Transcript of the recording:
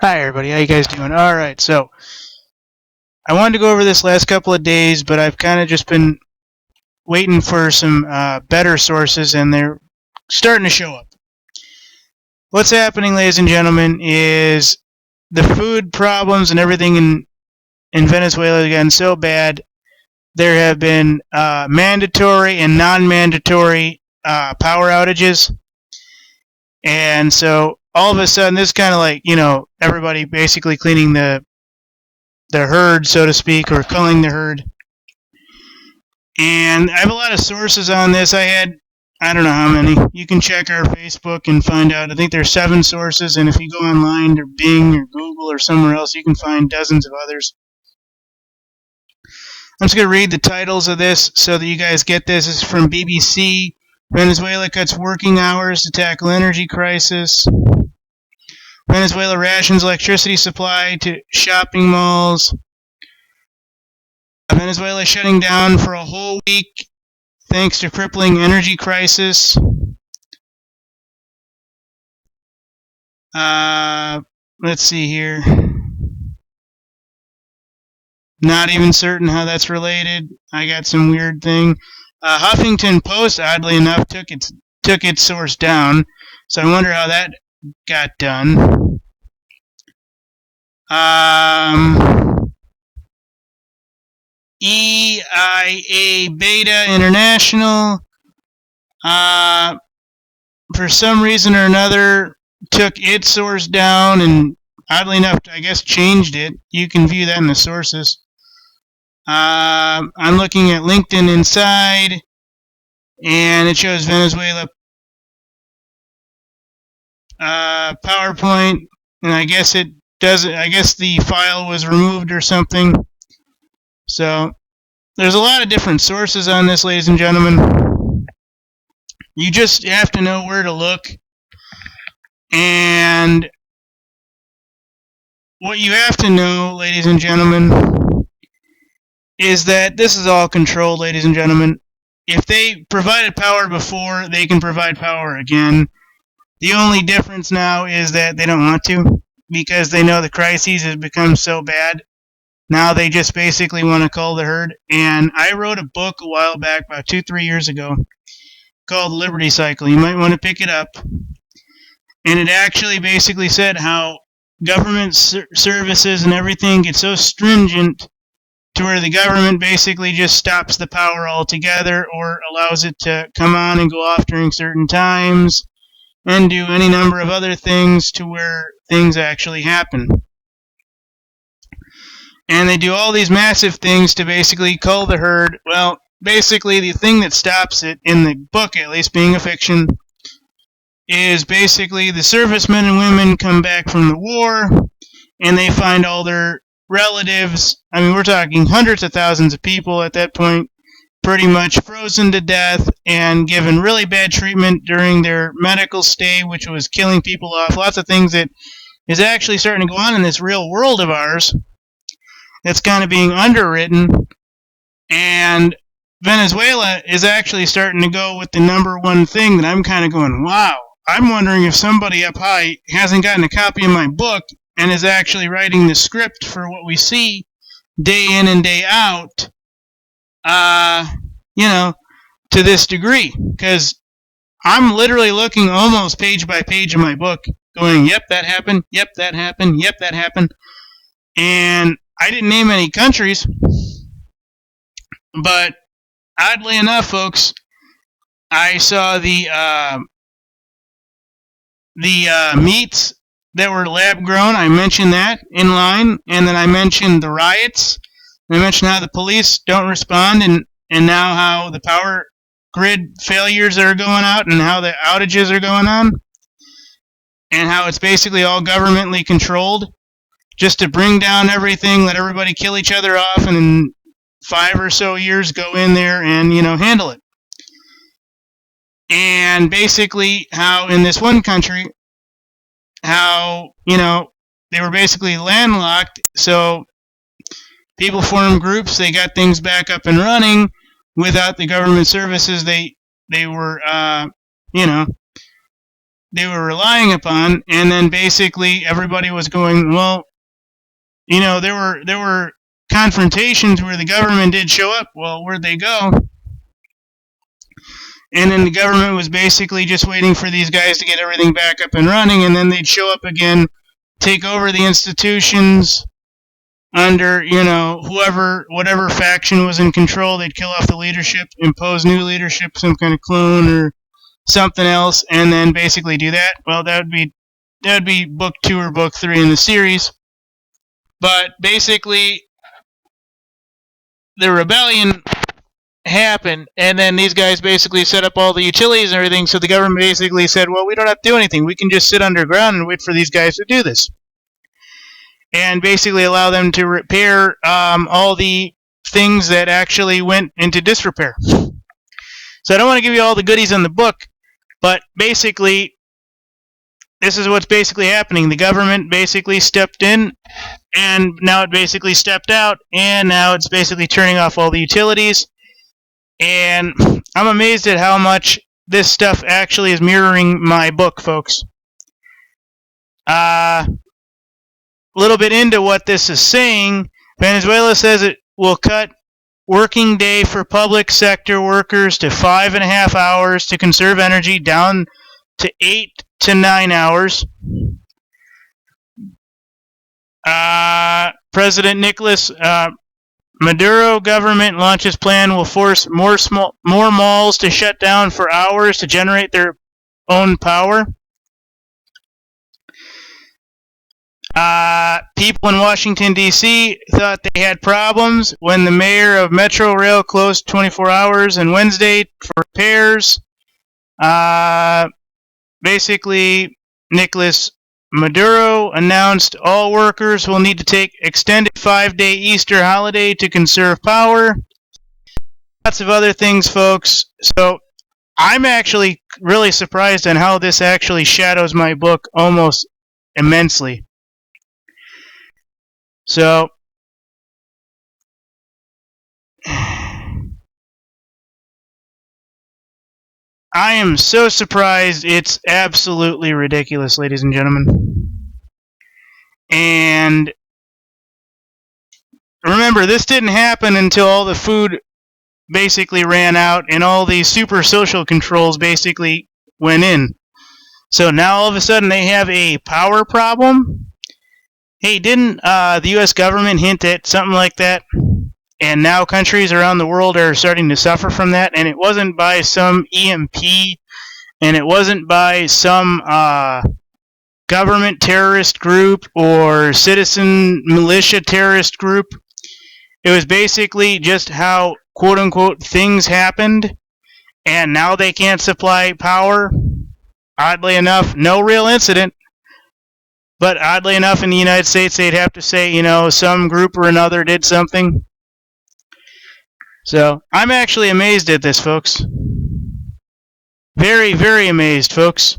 Hi everybody, how you guys doing? Alright, so I wanted to go over this last couple of days, but I've kind of just been waiting for some better sources, and they're starting to show up. What's happening, ladies and gentlemen, is the food problems and everything in Venezuela have gotten so bad. There have been mandatory and non-mandatory power outages, and so all of a sudden, this kind of like, everybody basically cleaning the herd, so to speak, or culling the herd. And I have a lot of sources on this. I don't know how many. You can check our Facebook and find out. I think there's 7 sources, and if you go online or Bing or Google or somewhere else, you can find dozens of others. I'm just going to read the titles of this so that you guys get this. This is from BBC. Venezuela cuts working hours to tackle energy crisis. Venezuela rations electricity supply to shopping malls. Venezuela shutting down for a whole week thanks to crippling energy crisis. Let's see here. Not even certain how that's related. I got some weird thing. Huffington Post, oddly enough, took its source down, so I wonder how that got done. EIA Beta International, for some reason or another, took its source down and, oddly enough, I guess changed it. You can view that in the sources. I'm looking at LinkedIn Inside, and it shows Venezuela PowerPoint, and I guess it doesn't. I guess the file was removed or something. So there's a lot of different sources on this, ladies and gentlemen. You just have to know where to look. And what you have to know, ladies and gentlemen, is that this is all controlled, ladies and gentlemen. If they provided power before, they can provide power again. The only difference now is that they don't want to, because they know the crises has become so bad. Now they just basically want to cull the herd. And I wrote a book a while back, about 2-3 years ago, called Liberty Cycle. You might want to pick it up. And it actually basically said how government services and everything get so stringent to where the government basically just stops the power altogether or allows it to come on and go off during certain times and do any number of other things to where things actually happen. And they do all these massive things to basically cull the herd. Well, basically the thing that stops it, in the book at least, being a fiction, is basically the servicemen and women come back from the war and they find all their relatives. I mean, we're talking hundreds of thousands of people at that point, pretty much frozen to death and given really bad treatment during their medical stay, which was killing people off. Lots of things that is actually starting to go on in this real world of ours that's kind of being underwritten. And Venezuela is actually starting to go with the number one thing that I'm kind of going, wow, I'm wondering if somebody up high hasn't gotten a copy of my book and is actually writing the script for what we see day in and day out, to this degree. Because I'm literally looking almost page by page in my book, going, yep, that happened, yep, that happened, yep, that happened. And I didn't name any countries, but oddly enough, folks, I saw the meats that were lab grown. I mentioned that in line, and then I mentioned the riots. I mentioned how the police don't respond, and now how the power grid failures are going out, and how the outages are going on, and how it's basically all governmentally controlled, just to bring down everything, let everybody kill each other off, and in 5 or so years go in there and handle it. And basically how in this one country, how they were basically landlocked, so people formed groups, they got things back up and running without the government services. They were they were relying upon, and then basically everybody was going, well, there were confrontations where the government did show up. Well, where'd they go? And then the government was basically just waiting for these guys to get everything back up and running, and then they'd show up again, take over the institutions under, whatever faction was in control. They'd kill off the leadership, impose new leadership, some kind of clone or something else, and then basically do that. Well, that would be book 2 or book 3 in the series. But basically, the rebellion happened, and then these guys basically set up all the utilities and everything, so the government basically said, well, we don't have to do anything. We can just sit underground and wait for these guys to do this. And basically allow them to repair all the things that actually went into disrepair. So I don't want to give you all the goodies in the book, but basically, this is what's basically happening. The government basically stepped in, and now it basically stepped out, and now it's basically turning off all the utilities. And I'm amazed at how much this stuff actually is mirroring my book, folks. A little bit into what this is saying, Venezuela says it will cut working day for public sector workers to 5.5 hours to conserve energy, down to 8 to 9 hours. President Nicolas Maduro government launches plan will force more malls to shut down for hours to generate their own power. People in Washington, D.C. thought they had problems when the mayor of Metro Rail closed 24 hours on Wednesday for repairs. Basically, Nicolas Maduro announced all workers will need to take extended 5-day Easter holiday to conserve power. Lots of other things, folks. So I'm actually really surprised on how this actually shadows my book almost immensely. So I am so surprised. It's absolutely ridiculous, ladies and gentlemen. And remember, this didn't happen until all the food basically ran out and all these super social controls basically went in. So now all of a sudden they have a power problem. Hey, didn't the U.S. government hint at something like that? And now countries around the world are starting to suffer from that. And it wasn't by some EMP, and it wasn't by some government terrorist group or citizen militia terrorist group. It was basically just how, quote-unquote, things happened, and now they can't supply power. Oddly enough, no real incident. But oddly enough, in the United States, they'd have to say, some group or another did something. So, I'm actually amazed at this, folks. Very, very amazed, folks.